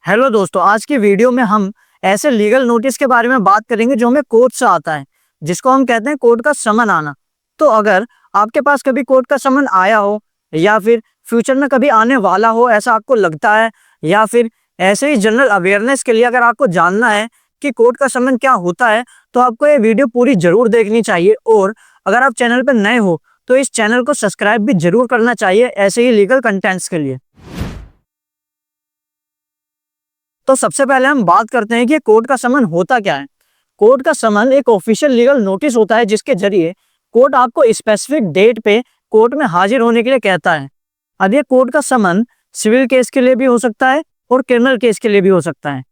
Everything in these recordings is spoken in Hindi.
हेलो दोस्तों, आज की वीडियो में हम ऐसे लीगल नोटिस के बारे में बात करेंगे जो हमें कोर्ट से आता है, जिसको हम कहते हैं कोर्ट का समन आना। तो अगर आपके पास कभी कोर्ट का समन आया हो या फिर फ्यूचर में कभी आने वाला हो, ऐसा आपको लगता है, या फिर ऐसे ही जनरल अवेयरनेस के लिए अगर आपको जानना है कि कोर्ट का समन क्या होता है, तो आपको ये वीडियो पूरी जरूर देखनी चाहिए। और अगर आप चैनल पर नए हो तो इस चैनल को सब्सक्राइब भी जरूर करना चाहिए ऐसे ही लीगल कंटेंट्स के लिए। तो सबसे पहले हम बात करते हैं कि कोर्ट का समन होता क्या है। कोर्ट का समन एक ऑफिशियल लीगल नोटिस होता है जिसके जरिए कोर्ट आपको स्पेसिफिक डेट पे कोर्ट में हाजिर होने के लिए कहता है। अब ये कोर्ट का समन सिविल केस के लिए भी हो सकता है और क्रिमिनल केस के लिए भी हो सकता है।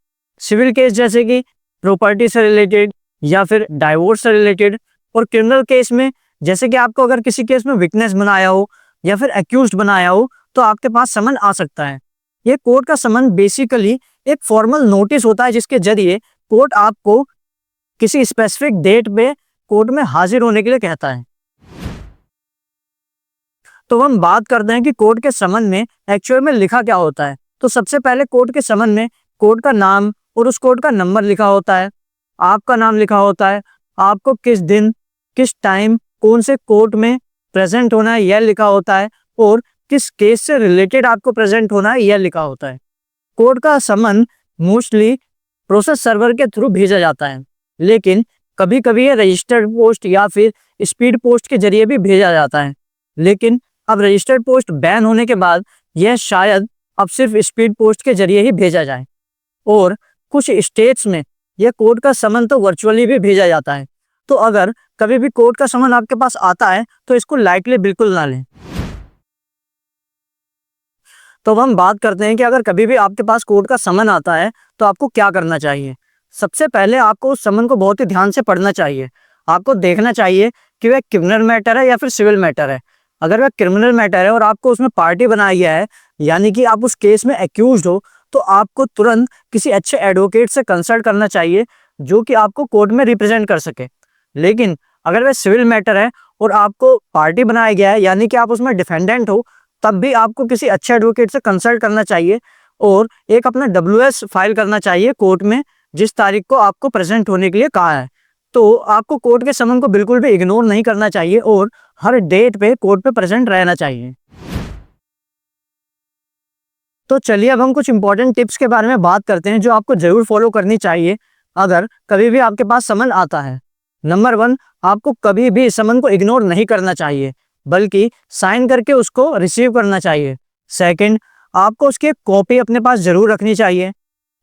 सिविल केस जैसे कि प्रॉपर्टी से रिलेटेड या फिर डाइवोर्स से रिलेटेड, और क्रिमिनल केस में जैसे कि आपको अगर किसी केस में विटनेस बनाया हो या फिर एक्यूज्ड बनाया हो तो आपके पास समन आ सकता है। ये कोर्ट का समन बेसिकली एक फॉर्मल नोटिस होता है जिसके जरिए कोर्ट आपको किसी स्पेसिफिक डेट पे कोर्ट में हाजिर होने के लिए कहता है। तो हम बात करते हैं कि कोर्ट के समन में एक्चुअल में लिखा क्या होता है। तो सबसे पहले कोर्ट के समन में कोर्ट का नाम और उस कोर्ट का नंबर लिखा होता है, आपका नाम लिखा होता है, आपको किस दिन किस टाइम कौन से कोर्ट में प्रेजेंट होना है यह लिखा होता है, और किस केस से रिलेटेड आपको प्रेजेंट होना है यह लिखा होता है। कोर्ट का समन मोस्टली प्रोसेस सर्वर के थ्रू भेजा जाता है, लेकिन कभी कभी ये रजिस्टर्ड पोस्ट या फिर स्पीड पोस्ट के जरिए भी भेजा जाता है। लेकिन अब रजिस्टर्ड पोस्ट बैन होने के बाद यह शायद अब सिर्फ स्पीड पोस्ट के जरिए ही भेजा जाए, और कुछ स्टेट्स में यह कोर्ट का समन तो वर्चुअली भी भेजा जाता है। तो अगर कभी भी कोर्ट का समन आपके पास आता है तो इसको लाइटली बिल्कुल ना लें। तो अब हम बात करते हैं कि अगर कभी भी आपके पास कोर्ट का समन आता है तो आपको क्या करना चाहिए। सबसे पहले आपको उस समन को बहुत ही ध्यान से पढ़ना चाहिए। आपको देखना चाहिए कि वह क्रिमिनल मैटर है या फिर सिविल मैटर है। अगर वह क्रिमिनल मैटर है और आपको उसमें पार्टी बनाया गया है, यानी कि आप उस केस में एक्यूज्ड हो, तो आपको तुरंत किसी अच्छे एडवोकेट से कंसल्ट करना चाहिए जो कि आपको कोर्ट में रिप्रेजेंट कर सके। लेकिन अगर वह सिविल मैटर है और आपको पार्टी बनाया गया है, यानी कि आप उसमें डिफेंडेंट हो, तब भी आपको किसी अच्छे एडवोकेट से कंसल्ट करना चाहिए और एक अपना WS फाइल करना चाहिए कोर्ट में जिस तारीख को आपको प्रेजेंट होने के लिए कहा है। तो आपको कोर्ट के समन को बिल्कुल भी इग्नोर नहीं करना चाहिए और हर डेट पे कोर्ट पे प्रेजेंट रहना चाहिए। तो चलिए अब हम कुछ इंपॉर्टेंट टिप्स के बारे में बात करते हैं जो आपको जरूर फॉलो करनी चाहिए अगर कभी भी आपके पास समन आता है। नंबर 1, आपको कभी भी समन को इग्नोर नहीं करना चाहिए, बल्कि साइन करके उसको रिसीव करना चाहिए। सेकंड, आपको उसकी एक कॉपी अपने पास जरूर रखनी चाहिए।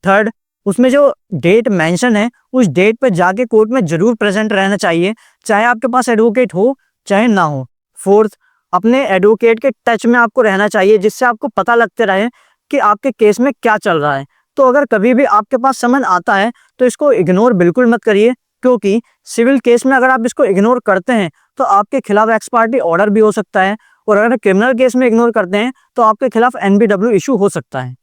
थर्ड, उसमें जो डेट मेंशन है उस डेट पर जाके कोर्ट में जरूर प्रेजेंट रहना चाहिए, चाहे आपके पास एडवोकेट हो चाहे ना हो। फोर्थ, अपने एडवोकेट के टच में आपको रहना चाहिए जिससे आपको पता लगते रहे कि आपके केस में क्या चल रहा है। तो अगर कभी भी आपके पास समन आता है तो इसको इग्नोर बिल्कुल मत करिए, क्योंकि सिविल केस में अगर आप इसको इग्नोर करते हैं तो आपके खिलाफ एक्स पार्टी ऑर्डर भी हो सकता है, और अगर क्रिमिनल केस में इग्नोर करते हैं तो आपके खिलाफ NBW इशू हो सकता है।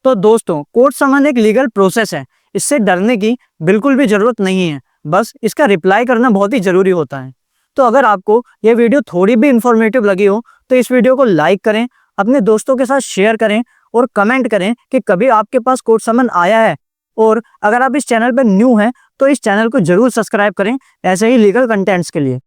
तो दोस्तों, कोर्ट समन एक लीगल प्रोसेस है, इससे डरने की बिल्कुल भी जरूरत नहीं है, बस इसका रिप्लाई करना बहुत ही जरूरी होता है। तो अगर आपको यह वीडियो थोड़ी भी इंफॉर्मेटिव लगी हो तो इस वीडियो को लाइक करें, अपने दोस्तों के साथ शेयर करें और कमेंट करें कि कभी आपके पास कोर्ट समन आया है। और अगर आप इस चैनल पर न्यू हैं तो इस चैनल को जरूर सब्सक्राइब करें ऐसे ही लीगल कंटेंट्स के लिए।